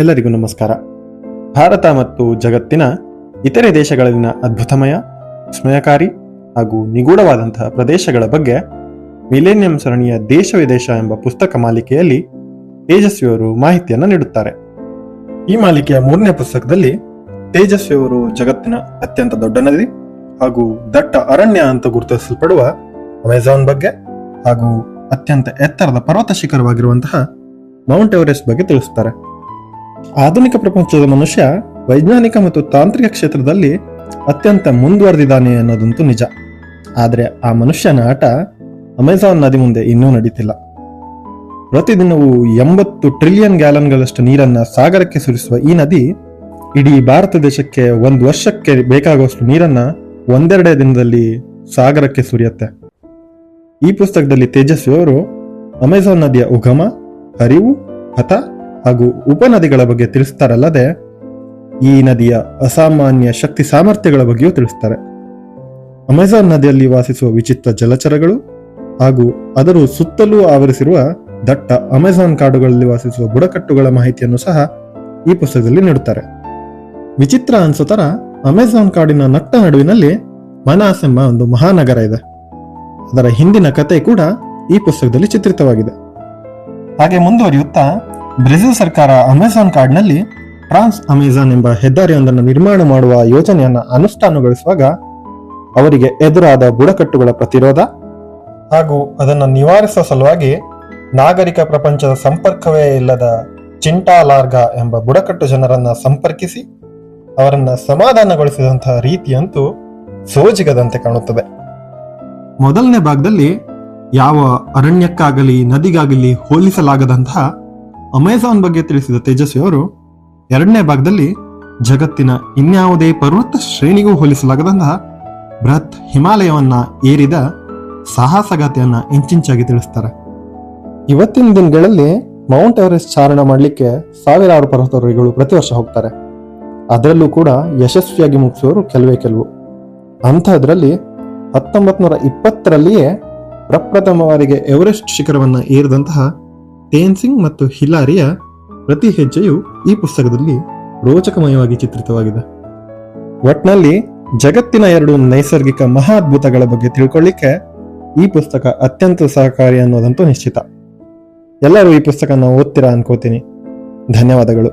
ಎಲ್ಲರಿಗೂ ನಮಸ್ಕಾರ. ಭಾರತ ಮತ್ತು ಜಗತ್ತಿನ ಇತರೆ ದೇಶಗಳಲ್ಲಿನ ಅದ್ಭುತಮಯ, ವಿಸ್ಮಯಕಾರಿ ಹಾಗೂ ನಿಗೂಢವಾದಂತಹ ಪ್ರದೇಶಗಳ ಬಗ್ಗೆ ಮಿಲೇನಿಯಂ ಸರಣಿಯ ದೇಶ ವಿದೇಶ ಎಂಬ ಪುಸ್ತಕ ಮಾಲಿಕೆಯಲ್ಲಿ ತೇಜಸ್ವಿಯವರು ಮಾಹಿತಿಯನ್ನು ನೀಡುತ್ತಾರೆ. ಈ ಮಾಲಿಕೆಯ 3ನೇ ಪುಸ್ತಕದಲ್ಲಿ ತೇಜಸ್ವಿಯವರು ಜಗತ್ತಿನ ಅತ್ಯಂತ ದೊಡ್ಡ ನದಿ ಹಾಗೂ ದಟ್ಟ ಅರಣ್ಯ ಅಂತ ಗುರುತಿಸಲ್ಪಡುವ ಅಮೆಜಾನ್ ಬಗ್ಗೆ ಹಾಗೂ ಅತ್ಯಂತ ಎತ್ತರದ ಪರ್ವತ ಶಿಖರವಾಗಿರುವಂತಹ ಮೌಂಟ್ ಎವರೆಸ್ಟ್ ಬಗ್ಗೆ ತಿಳಿಸುತ್ತಾರೆ. ಆಧುನಿಕ ಪ್ರಪಂಚದ ಮನುಷ್ಯ ವೈಜ್ಞಾನಿಕ ಮತ್ತು ತಾಂತ್ರಿಕ ಕ್ಷೇತ್ರದಲ್ಲಿ ಅತ್ಯಂತ ಮುಂದುವರೆದಿದ್ದಾನೆ ಅನ್ನೋದಂತೂ ನಿಜ. ಆದರೆ ಆ ಮನುಷ್ಯನ ಆಟ ಅಮೆಜಾನ್ ನದಿ ಮುಂದೆ ಇನ್ನೂ ನಡೀತಿಲ್ಲ. ಪ್ರತಿದಿನವೂ 80 ಟ್ರಿಲಿಯನ್ ಗ್ಯಾಲನ್ಗಳಷ್ಟು ನೀರನ್ನ ಸಾಗರಕ್ಕೆ ಸುರಿಸುವ ಈ ನದಿ ಇಡೀ ಭಾರತ ದೇಶಕ್ಕೆ 1 ವರ್ಷಕ್ಕೆ ಬೇಕಾಗುವಷ್ಟು ನೀರನ್ನ ಒಂದೆರಡೇ ದಿನದಲ್ಲಿ ಸಾಗರಕ್ಕೆ ಸುರಿಯುತ್ತೆ. ಈ ಪುಸ್ತಕದಲ್ಲಿ ತೇಜಸ್ವಿಯವರು ಅಮೆಜಾನ್ ನದಿಯ ಉಗಮ, ಹರಿವು, ಪಥ ಹಾಗೂ ಉಪನದಿಗಳ ಬಗ್ಗೆ ತಿಳಿಸ್ತಾರಲ್ಲದೆ ಈ ನದಿಯ ಅಸಾಮಾನ್ಯ ಶಕ್ತಿ ಸಾಮರ್ಥ್ಯಗಳ ಬಗ್ಗೆಯೂ ತಿಳಿಸ್ತಾರೆ. ಅಮೆಜಾನ್ ನದಿಯಲ್ಲಿ ವಾಸಿಸುವ ವಿಚಿತ್ರ ಜಲಚರಗಳು ಹಾಗೂ ಅದರ ಸುತ್ತಲೂ ಆವರಿಸಿರುವ ದಟ್ಟ ಅಮೆಜಾನ್ ಕಾಡುಗಳಲ್ಲಿ ವಾಸಿಸುವ ಬುಡಕಟ್ಟುಗಳ ಮಾಹಿತಿಯನ್ನು ಸಹ ಈ ಪುಸ್ತಕದಲ್ಲಿ ನೀಡುತ್ತಾರೆ. ವಿಚಿತ್ರ ಅನ್ಸೋ ತರ ಅಮೆಜಾನ್ ಕಾಡಿನ ನಟ್ಟ ನಡುವಿನಲ್ಲಿ ಮನಾಸ್ ಎಂಬ ಒಂದು ಮಹಾನಗರ ಇದೆ. ಅದರ ಹಿಂದಿನ ಕತೆ ಕೂಡ ಈ ಪುಸ್ತಕದಲ್ಲಿ ಚಿತ್ರಿತವಾಗಿದೆ. ಹಾಗೆ ಮುಂದುವರಿಯುತ್ತಾ ಬ್ರೆಜಿಲ್ ಸರ್ಕಾರ ಅಮೆಜಾನ್ ಕಾಡಿನಲ್ಲಿ ಟ್ರಾನ್ಸ್ ಅಮೆಜಾನ್ ಎಂಬ ಹೆದ್ದಾರಿಯೊಂದನ್ನು ನಿರ್ಮಾಣ ಮಾಡುವ ಯೋಜನೆಯನ್ನು ಅನುಷ್ಠಾನಗೊಳಿಸುವಾಗ ಅವರಿಗೆ ಎದುರಾದ ಬುಡಕಟ್ಟುಗಳ ಪ್ರತಿರೋಧ ಹಾಗೂ ಅದನ್ನು ನಿವಾರಿಸುವ ಸಲುವಾಗಿ ನಾಗರಿಕ ಪ್ರಪಂಚದ ಸಂಪರ್ಕವೇ ಇಲ್ಲದ ಚಿಂಟಾಲಾರ್ಗಾ ಎಂಬ ಬುಡಕಟ್ಟು ಜನರನ್ನ ಸಂಪರ್ಕಿಸಿ ಅವರನ್ನ ಸಮಾಧಾನಗೊಳಿಸಿದಂತಹ ರೀತಿಯಂತೂ ಸೋಜಿಗದಂತೆ ಕಾಣುತ್ತದೆ. ಮೊದಲನೇ ಭಾಗದಲ್ಲಿ ಯಾವ ಅರಣ್ಯಕ್ಕಾಗಲಿ ನದಿಗಾಗಲಿ ಹೋಲಿಸಲಾಗದಂತಹ ಅಮೆಜಾನ್ ಬಗ್ಗೆ ತಿಳಿಸಿದ ತೇಜಸ್ವಿಯವರು 2ನೇ ಭಾಗದಲ್ಲಿ ಜಗತ್ತಿನ ಇನ್ಯಾವುದೇ ಪರ್ವತ ಶ್ರೇಣಿಗೂ ಹೋಲಿಸಲಾಗದಂತಹ ಬೃಹತ್ ಹಿಮಾಲಯವನ್ನ ಏರಿದ ಸಾಹಸಗಾಥೆಯನ್ನ ಇಂಚಿಂಚಾಗಿ ತಿಳಿಸ್ತಾರೆ. ಇವತ್ತಿನ ದಿನಗಳಲ್ಲಿ ಮೌಂಟ್ ಎವರೆಸ್ಟ್ ಚಾರಣ ಮಾಡಲಿಕ್ಕೆ ಸಾವಿರಾರು ಪರ್ವತಾರೋಹಿಗಳು ಪ್ರತಿ ವರ್ಷ ಹೋಗ್ತಾರೆ. ಅದರಲ್ಲೂ ಕೂಡ ಯಶಸ್ವಿಯಾಗಿ ಮುಗಿಸುವವರು ಕೆಲವು. ಅಂಥದ್ರಲ್ಲಿ 1920ರಲ್ಲಿಯೇ ಪ್ರಪ್ರಥಮವಾರಿಗೆ ಎವರೆಸ್ಟ್ ಶಿಖರವನ್ನ ಏರಿದಂತಹ ತೇನ್ಸಿಂಗ್ ಮತ್ತು ಹಿಲಾರಿಯ ಪ್ರತಿ ಹೆಜ್ಜೆಯು ಈ ಪುಸ್ತಕದಲ್ಲಿ ರೋಚಕಮಯವಾಗಿ ಚಿತ್ರಿತವಾಗಿದೆ. ಒಟ್ನಲ್ಲಿ ಜಗತ್ತಿನ 2 ನೈಸರ್ಗಿಕ ಮಹಾ ಅದ್ಭುತಗಳ ಬಗ್ಗೆ ತಿಳ್ಕೊಳ್ಳಿಕ್ಕೆ ಈ ಪುಸ್ತಕ ಅತ್ಯಂತ ಸಹಕಾರಿ ಅನ್ನೋದಂತೂ ನಿಶ್ಚಿತ. ಎಲ್ಲರೂ ಈ ಪುಸ್ತಕನ ಓದ್ತೀರಾ ಅನ್ಕೋತೀನಿ. ಧನ್ಯವಾದಗಳು.